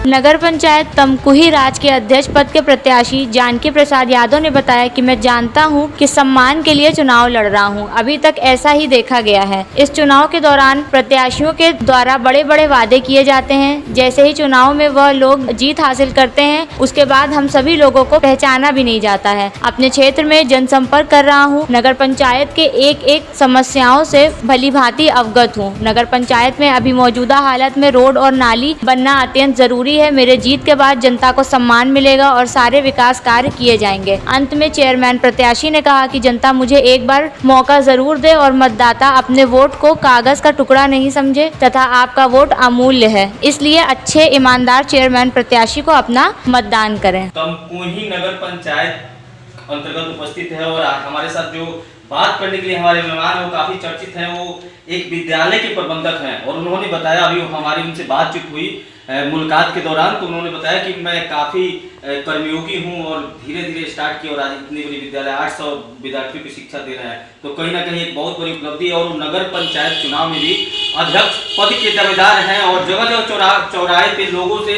नगर पंचायत तमकुही राज के अध्यक्ष पद के प्रत्याशी जानकी प्रसाद यादव ने बताया कि मैं जानता हूं कि सम्मान के लिए चुनाव लड़ रहा हूं। अभी तक ऐसा ही देखा गया है। इस चुनाव के दौरान प्रत्याशियों के द्वारा बड़े बड़े वादे किए जाते हैं। जैसे ही चुनाव में वह लोग जीत हासिल करते हैं, उसके बाद हम सभी लोगों को पहचाना भी नहीं जाता है। अपने क्षेत्र में जनसंपर्क कर रहा हूँ। नगर पंचायत के एक एक समस्याओं से भली भांति अवगत हूँ। नगर पंचायत में अभी मौजूदा हालत में रोड और नाली बनना अत्यंत जरूरी है। मेरे जीत के बाद जनता को सम्मान मिलेगा और सारे विकास कार्य किए जाएंगे। अंत में चेयरमैन प्रत्याशी ने कहा कि जनता मुझे एक बार मौका जरूर दे और मतदाता अपने वोट को कागज का टुकड़ा नहीं समझे तथा आपका वोट अमूल्य है, इसलिए अच्छे ईमानदार चेयरमैन प्रत्याशी को अपना मतदान करें। तमकुही नगर पंचायत अंतर्गत उपस्थित है और हमारे साथ जो बात करने के लिए हमारे मेहमान वो काफी चर्चित हैं। वो एक विद्यालय के प्रबंधक हैं और उन्होंने बताया, अभी हमारी उनसे बातचीत हुई मुलाकात के दौरान, तो उन्होंने बताया कि मैं काफ़ी कर्मयोगी हूं और धीरे धीरे स्टार्ट किया और आज इतनी बड़ी विद्यालय 800 विद्यार्थियों की शिक्षा दे रहा है, तो कहीं ना कहीं एक बहुत बड़ी उपलब्धि है। और नगर पंचायत चुनाव में भी अध्यक्ष पद के दावेदार हैं और जगह जगह चौराहे पे लोगों से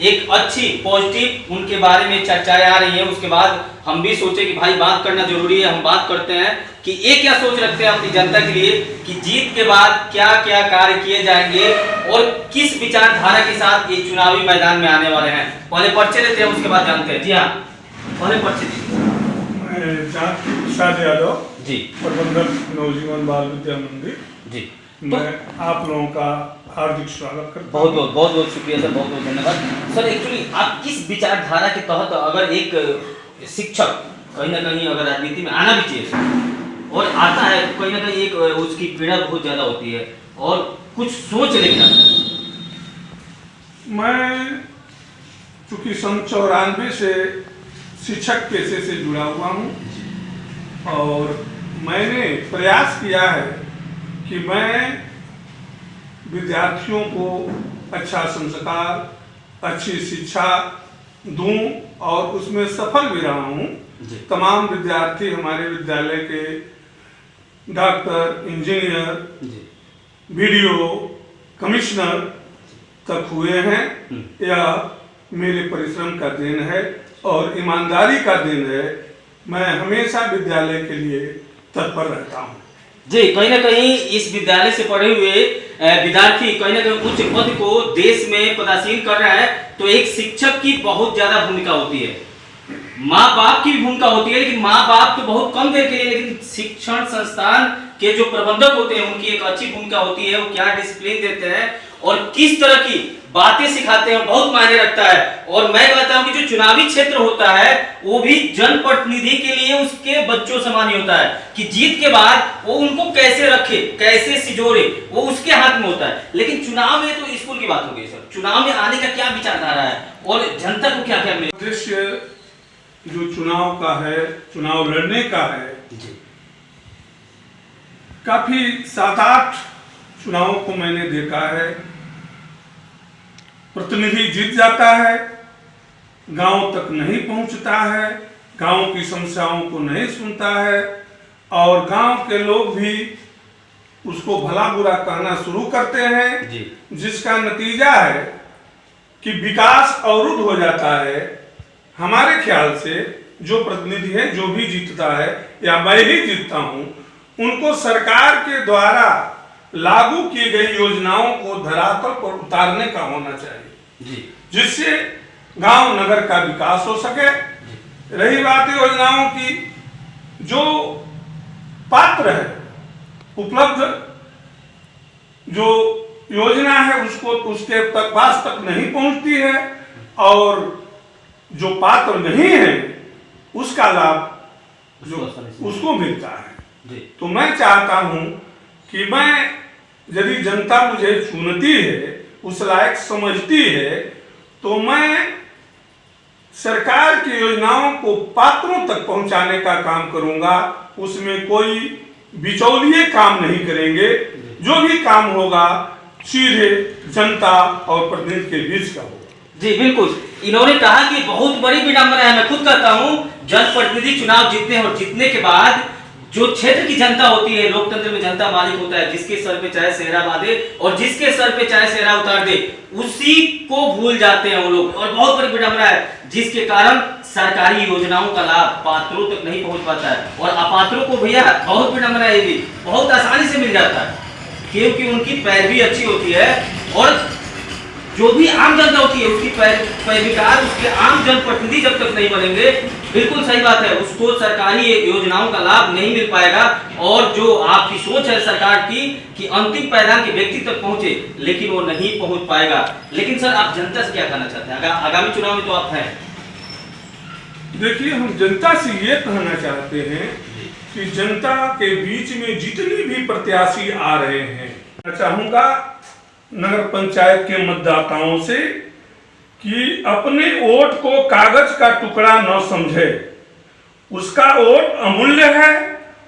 एक अच्छी पॉजिटिव उनके बारे में चर्चाएं आ रही हैं। उसके बाद हम भी सोचे कि भाई बात करना जरूरी है। हम बात करते हैं कि ये क्या सोच रखते हैं अपनी जनता के लिए कि जीत के बाद क्या क्या कार्य किए जाएंगे और किस विचारधारा के साथ ये चुनावी मैदान में आने वाले हैं। पहले परिचय देते हैं, उसके बाद जानते हैं। जी हाँ, पहले परिचय दीजिए। जानकी प्रसाद यादव जी, प्रबंधक नवजीवन बाल विद्या मंदिर जी। मैं आप लोगों का हार्दिक स्वागत करता हूं। बहुत बहुत शुक्रिया सर, बहुत बहुत धन्यवाद सर। एक्चुअली आप किस विचारधारा के तहत, अगर एक शिक्षक कहीं ना कहीं अगर राजनीति में आना भी चाहिए और आता है, कहीं ना कहीं एक उसकी पीड़ा बहुत ज्यादा होती है और कुछ सोच लेके आता है। मैं चूंकि सन 94 से शिक्षक पेशे से जुड़ा हुआ हूँ और मैंने प्रयास किया है कि मैं विद्यार्थियों को अच्छा संस्कार, अच्छी शिक्षा दूं और उसमें सफल भी रहा हूं। तमाम विद्यार्थी हमारे विद्यालय के डॉक्टर, इंजीनियर, बीडीओ, कमिश्नर तक हुए हैं। यह मेरे परिश्रम का देन है और ईमानदारी का देन है। मैं हमेशा विद्यालय के लिए तत्पर रहता हूं। जी, कहीं ना कहीं इस विद्यालय से पढ़े हुए विद्यार्थी कहीं ना कहीं उच्च पद को देश में पदासीन कर रहा है, तो एक शिक्षक की बहुत ज्यादा भूमिका होती है। माँ बाप की भी भूमिका होती है, लेकिन माँ बाप तो बहुत कम देर के लिए, लेकिन शिक्षण संस्थान के जो प्रबंधक होते हैं उनकी एक अच्छी भूमिका होती है। वो क्या डिसिप्लिन देते हैं और किस तरह की बातें सिखाते हैं, बहुत मायने रखता है। और मैं कहता हूं कि जो चुनावी क्षेत्र होता है वो भी जनप्रतिनिधि के लिए उसके बच्चों समान ही होता है कि जीत के बाद वो उनको कैसे रखे, कैसे सिजोरे, वो उसके हाथ में होता है। लेकिन चुनाव में तो स्कूल की बात हो गई सर, चुनाव में आने का क्या विचारधारा है और जनता को क्या क्या मिले? उद्देश्य जो चुनाव का है, चुनाव लड़ने का है, काफी 7-8 चुनावों को मैंने देखा है। प्रतिनिधि जीत जाता है, गांव तक नहीं पहुंचता है, गांव की समस्याओं को नहीं सुनता है और गांव के लोग भी उसको भला बुरा कहना शुरू करते हैं, जिसका नतीजा है कि विकास अवरुद्ध हो जाता है। हमारे ख्याल से जो प्रतिनिधि है, जो भी जीतता है या मैं ही जीतता हूं, उनको सरकार के द्वारा लागू की गई योजनाओं को धरातल पर उतारने का होना चाहिए, जिससे गांव नगर का विकास हो सके। रही बात योजनाओं की, जो पात्र है, उपलब्ध जो योजना है उसको उसके पास तक नहीं पहुंचती है और जो पात्र नहीं है उसका लाभ जो उसको मिलता है। तो मैं चाहता हूं कि मैं, यदि जनता मुझे चुनती है, उस लायक समझती है, तो मैं सरकार की योजनाओं को पात्रों तक पहुंचाने का काम करूंगा। उसमें कोई बिचौलिए काम नहीं करेंगे। जो भी काम होगा सीधे जनता और प्रतिनिधि के बीच का होगा। जी बिल्कुल, इन्होंने कहा कि बहुत बड़ी विडंबना है। मैं खुद कहता हूं, जनप्रतिनिधि चुनाव जीतने और जीतने के बाद जो क्षेत्र की जनता होती है, लोकतंत्र में जनता मालिक होता है, जिसके सर पे चाहे सेहरा बांधे और जिसके सर पे चाहे सेहरा उतार दे, उसी को भूल जाते हैं वो लोग। और बहुत बड़ी विडंबना है, जिसके कारण सरकारी योजनाओं का लाभ पात्रों तक नहीं पहुंच पाता है, और अपात्रों को भैया बहुत विडंबना है, ये भी बहुत आसानी से मिल जाता है, क्योंकि उनकी पैरवी अच्छी होती है। और जो भी आम जनता होती है उसकी पैरवीकार, उसके आम जनप्रतिनिधि जब तक नहीं बनेंगे, बिल्कुल सही बात है, उसको सरकारी योजनाओं का लाभ नहीं मिल पाएगा। और जो आपकी सोच है सरकार की कि अंतिम पायदान के व्यक्ति तक पहुंचे, लेकिन वो नहीं पहुंच पाएगा। लेकिन सर, आप जनता से क्या कहना चाहते हैं? आगामी चुनाव में तो आप हैं। देखिए, हम जनता से ये कहना चाहते हैं कि जनता के बीच में जितने भी प्रत्याशी आ रहे हैं, मैं चाहूंगा नगर पंचायत के मतदाताओं से कि अपने वोट को कागज का टुकड़ा न समझे। उसका वोट अमूल्य है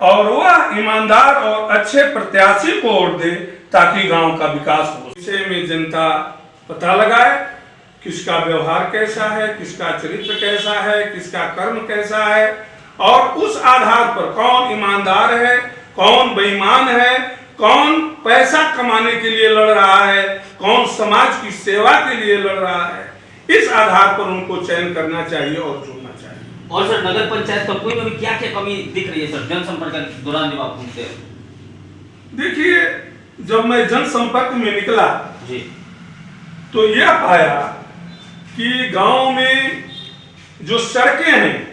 और वह ईमानदार और अच्छे प्रत्याशी को वोट दे, ताकि गांव का विकास हो। विषय में जनता पता लगाए, किसका व्यवहार कैसा है, किसका चरित्र कैसा है, किसका कर्म कैसा है, और उस आधार पर कौन ईमानदार है, कौन बेईमान है, कौन पैसा कमाने के लिए लड़ रहा है, कौन समाज की सेवा के लिए लड़ रहा है, इस आधार पर उनको चयन करना चाहिए और चुनना चाहिए। और सर, नगर पंचायत कंपनी में भी क्या क्या कमी दिख रही है सर, जनसंपर्क के दौरान जब आप घूमते हैं? देखिए, जब मैं जनसंपर्क में निकला जी, तो यह पाया कि गांव में जो सड़कें हैं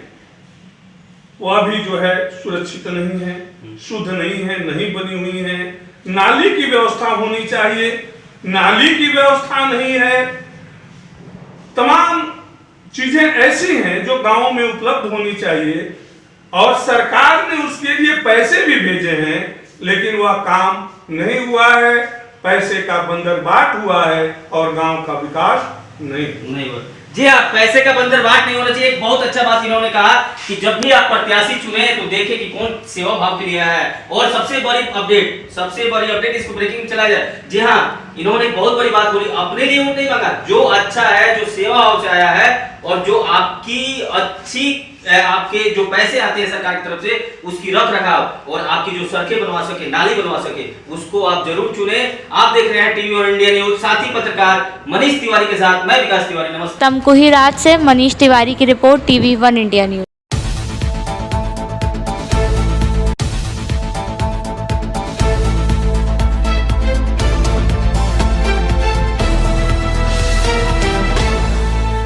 वह भी जो है सुरक्षित नहीं है, शुद्ध नहीं है, नहीं बनी हुई है। नाली की व्यवस्था होनी चाहिए, नाली की व्यवस्था नहीं है। तमाम चीजें ऐसी हैं जो गांव में उपलब्ध होनी चाहिए, और सरकार ने उसके लिए पैसे भी भेजे हैं, लेकिन वह काम नहीं हुआ है। पैसे का बंदरबाट हुआ है और गांव का विकास नहीं हुआ। जी हाँ, पैसे का बंदरबाट नहीं होना चाहिए। एक बहुत अच्छा बात इन्होंने कहा कि जब भी आप प्रत्याशी चुने तो देखें कि कौन सेवा भाव के लिए आया है। और सबसे बड़ी अपडेट इसको ब्रेकिंग में चला जाए। जी हाँ, इन्होंने बहुत बड़ी बात बोली, अपने लिए वोट नहीं मांगा, जो अच्छा है, जो सेवा भाव से आया है, और जो आपके जो पैसे आते हैं सरकार की तरफ से, उसकी रख रखाव और आपकी जो सड़कें बनवा सके, नाली बनवा सके, उसको आप जरूर चुने। आप देख रहे हैं टीवी और इंडिया न्यूज, साथी पत्रकार मनीष तिवारी के साथ मैं विकास तिवारी। नमस्ते। तमकुही राज से मनीष तिवारी की रिपोर्ट, TV1 इंडिया न्यूज।